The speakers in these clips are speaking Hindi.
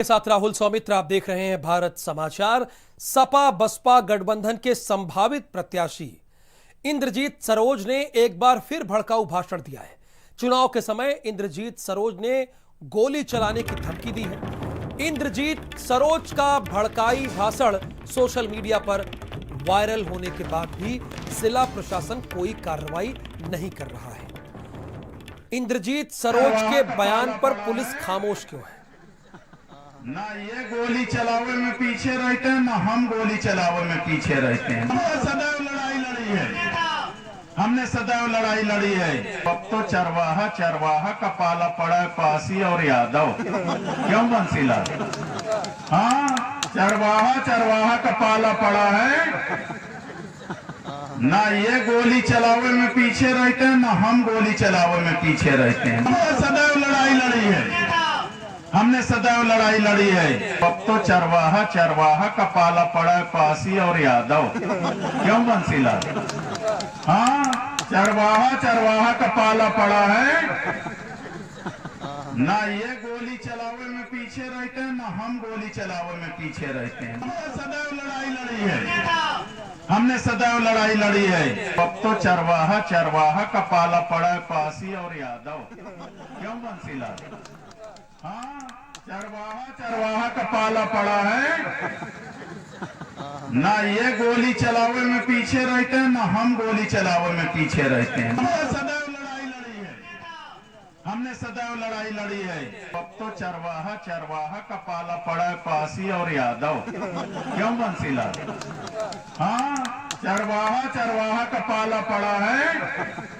के साथ राहुल सौमित्र, आप देख रहे हैं भारत समाचार। सपा बसपा गठबंधन के संभावित प्रत्याशी इंद्रजीत सरोज ने एक बार फिर भड़काऊ भाषण दिया है। चुनाव के समय इंद्रजीत सरोज ने गोली चलाने की धमकी दी है। इंद्रजीत सरोज का भड़काई भाषण सोशल मीडिया पर वायरल होने के बाद भी जिला प्रशासन कोई कार्रवाई नहीं कर रहा है। इंद्रजीत सरोज के बयान पर पुलिस खामोश क्यों है? ना ये गोली चलावे में पीछे रहते हैं, ना हम गोली चलावे में पीछे रहते हैं। हमने सदैव लड़ाई लड़ी है, हमने सदैव लड़ाई लड़ी है। अब तो चरवाहा का पाला पड़ा है पासी और यादव। क्यों बंसीलाल? हाँ, चरवाहा का पाला पड़ा है। ना ये गोली चलावे में पीछे रहते हैं, ना हम गोली चलावे में पीछे रहते हैं। हमने सदैव लड़ाई लड़ी है, हमने सदैव लड़ाई लड़ी है। अब तो चरवाहा का पाला पड़ा है पासी और यादव। क्यों बंसीलाल? हाँ, चरवाहा का पाला पड़ा है। ना ये गोली चलावे में पीछे रहते हैं, ना हम गोली चलावे में पीछे रहते हैं। हमने सदैव लड़ाई लड़ी है, हमने सदैव लड़ाई लड़ी है। अब तो चरवाहा का पाला पड़ा है पासी और यादव। क्यों बंसीलाल? हाँ, चरवाहा का पाला पड़ा है। ना ये गोली चलावे में पीछे रहते हैं, ना हम गोली चलावे में पीछे रहते हैं। हमने सदैव लड़ाई लड़ी है, हमने सदैव लड़ाई लड़ी है। अब तो चरवाहा का पाला पड़ा है पासी और यादव। क्यों बंसीलाल? हाँ, चरवाहा का पाला पड़ा है।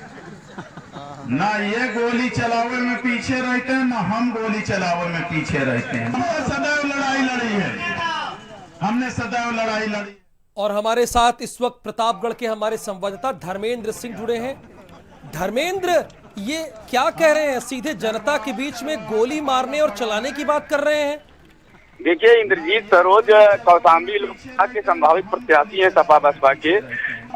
ना ये गोली चलावे में पीछे रहते हैं, ना हम गोली चलावे में पीछे रहते हैं। हमने सदैव लड़ाई लड़ी है, हमने सदैव लड़ाई लड़ी। और हमारे साथ इस वक्त प्रतापगढ़ के हमारे संवाददाता धर्मेंद्र सिंह जुड़े हैं। धर्मेंद्र, ये क्या कह रहे हैं? सीधे जनता के बीच में गोली मारने और चलाने की बात कर रहे हैं। देखिए, इंद्रजीत सरोज कौशाम्बी लोकसभा के संभावित प्रत्याशी हैं सपा बसपा के,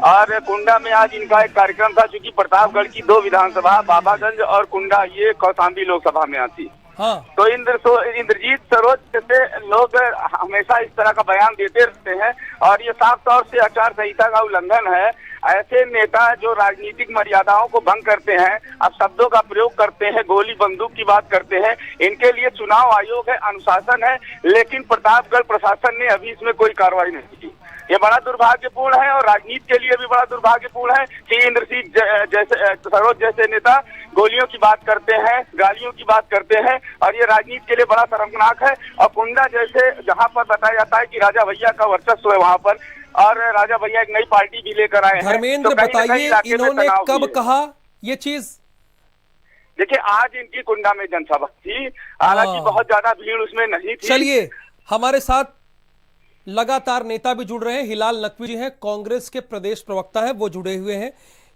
और कुंडा में आज इनका एक कार्यक्रम था। चूंकि प्रतापगढ़ की दो विधानसभा बाबागंज और कुंडा ये कौशाम्बी लोकसभा में आती, हाँ। तो इंद्रजीत सरोज जैसे लोग हमेशा इस तरह का बयान देते रहते हैं और ये साफ तौर से आचार संहिता का उल्लंघन है। ऐसे नेता जो राजनीतिक मर्यादाओं को भंग करते हैं, अब शब्दों का प्रयोग करते हैं, गोली बंदूक की बात करते हैं, इनके लिए चुनाव आयोग है, अनुशासन है, लेकिन प्रतापगढ़ प्रशासन ने अभी इसमें कोई कार्रवाई नहीं की। ये बड़ा दुर्भाग्यपूर्ण है और राजनीति के लिए भी बड़ा दुर्भाग्यपूर्ण है कि इंद्रजीत जैसे सरोज जैसे नेता गोलियों की बात करते हैं, गालियों की बात करते हैं, और ये राजनीति के लिए बड़ा शर्मनाक है। और कुंडा जैसे जहां पर बताया जाता है कि राजा भैया का वर्चस्व है वहां पर, और राजा भैया एक नई पार्टी भी लेकर आए हैं। धर्मेंद्र, तो बताइए इन्होंने कब कहा ये चीज? देखिए, आज इनकी कुंडा में जनसभा थी, हालांकि बहुत ज्यादा भीड़ उसमें नहीं थी। चलिए, हमारे साथ लगातार नेता भी जुड़ रहे हैं। हिलाल नकवी जी हैं, कांग्रेस के प्रदेश प्रवक्ता है, वो जुड़े हुए हैं।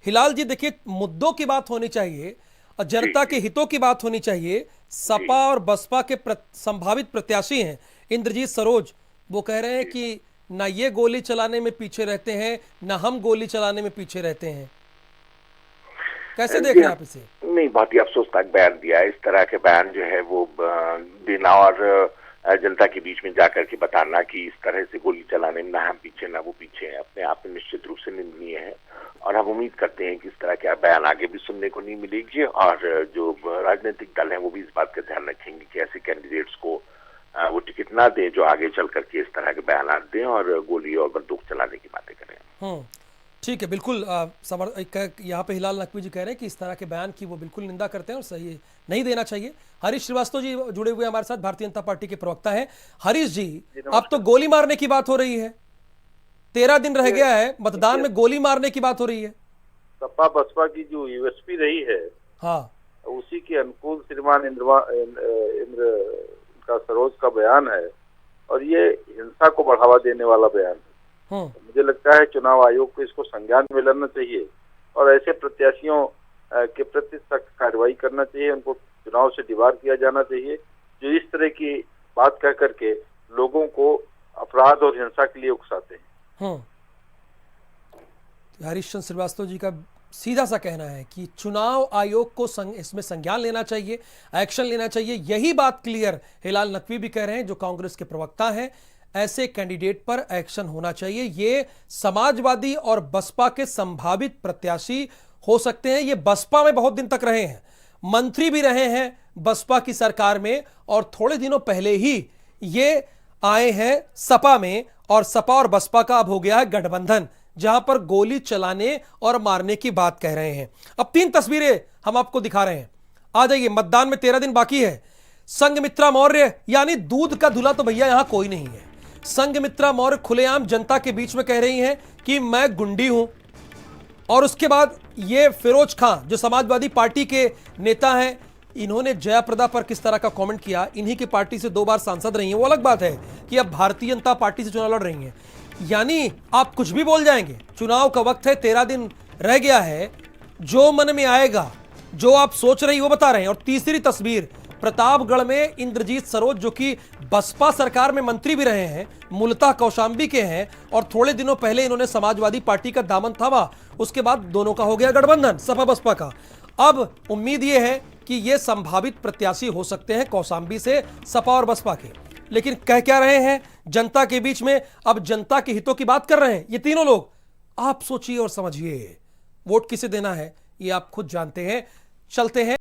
हिलाल जी, देखिए, मुद्दों की बात होनी चाहिए और जनता के हितों की बात होनी चाहिए। सपा और बसपा के संभावित प्रत्याशी हैं इंद्रजीत सरोज, वो कह रहे हैं कि ना ये गोली चलाने में पीछे रहते हैं, ना हम गोली चलाने में पीछे रहते हैं। कैसे देख रहे हैं आप इसे? नहीं, बहुत ही अफसोसनाक बयान दिया है। इस तरह के बयान जो है वो देना और जनता के बीच में जाकर के बताना कि इस तरह से गोली चलाने में ना हम पीछे ना वो पीछे हैं, अपने आप में निश्चित रूप से निंदनीय है। और हम उम्मीद करते हैं कि इस तरह के बयान आगे भी सुनने को नहीं मिलेगी, और जो राजनीतिक दल है वो भी इस बात का ध्यान रखेंगे कि ऐसे कैंडिडेट्स को वो टिकट ना दें जो आगे चल करके इस तरह के बयान दें और गोली और बंदूक चलाने की बातें करें। ठीक है, बिल्कुल। यहाँ पे हिलाल नकवी जी कह रहे हैं कि इस तरह के बयान की वो बिल्कुल निंदा करते हैं और सही नहीं देना चाहिए। हरीश श्रीवास्तव जी जुड़े हुए हमारे साथ, भारतीय जनता पार्टी के प्रवक्ता हैं। हरीश जी, अब तो गोली मारने की बात हो रही है, 13 दिन रह गया है, मतदान में गोली मारने की बात हो रही है। सपा बसपा की जो यूएसपी रही है, हाँ, उसी के अनुकूल श्रीमान इंद्र का सरोज का बयान है, और ये हिंसा को बढ़ावा देने वाला बयान है। मुझे लगता है चुनाव आयोग को इसको संज्ञान में लेना चाहिए और ऐसे प्रत्याशियों के प्रति सख्त कार्रवाई करना चाहिए। उनको चुनाव से डिबार किया जाना चाहिए जो इस तरह की बात कह करके लोगों को अपराध और हिंसा के लिए उकसाते हैं। हरीश चंद्र श्रीवास्तव जी का सीधा सा कहना है कि चुनाव आयोग को इसमें संज्ञान लेना चाहिए, एक्शन लेना चाहिए। यही बात क्लियर हिलाल नकवी भी कह रहे हैं, जो कांग्रेस के प्रवक्ता हैं। ऐसे कैंडिडेट पर एक्शन होना चाहिए। ये समाजवादी और बसपा के संभावित प्रत्याशी हो सकते हैं। ये बसपा में बहुत दिन तक रहे हैं, मंत्री भी रहे हैं बसपा की सरकार में, और थोड़े दिनों पहले ही ये आए हैं सपा में, और सपा और बसपा का अब हो गया है गठबंधन, जहां पर गोली चलाने और मारने की बात कह रहे हैं। अब 3 तस्वीरें हम आपको दिखा रहे हैं। आ जाइए, मतदान में 13 दिन बाकी है। संघमित्रा मौर्य यानी दूध का धुला तो भैया यहां कोई नहीं है। संघमित्रा मौर्य खुलेआम जनता के बीच में कह रही हैं कि मैं गुंडी हूं। और उसके बाद ये फिरोज खां, जो समाजवादी पार्टी के नेता हैं, इन्होंने जयाप्रदा पर किस तरह का कमेंट किया। इन्हीं की पार्टी से 2 बार सांसद रही हैं। वो अलग बात है कि अब भारतीय जनता पार्टी से चुनाव लड़ रही हैं। यानी आप कुछ भी बोल जाएंगे। चुनाव का वक्त है, 13 दिन रह गया है। जो मन में आएगा, जो आप सोच रही वो बता रहे हैं। और तीसरी तस्वीर, प्रतापगढ़ में इंद्रजीत सरोज, जो कि बसपा सरकार में मंत्री भी रहे हैं, मूलतः कौशांबी के हैं, और थोड़े दिनों पहले इन्होंने समाजवादी पार्टी का दामन थामा। उसके बाद दोनों का हो गया गठबंधन, सपा बसपा का। अब उम्मीद यह है कि ये संभावित प्रत्याशी हो सकते हैं कौशांबी से, सपा और बसपा के। लेकिन कह क्या रहे हैं जनता के बीच में, अब जनता के हितों की बात कर रहे हैं ये तीनों लोग। आप सोचिए और समझिए, वोट किसे देना है ये आप खुद जानते हैं। चलते हैं।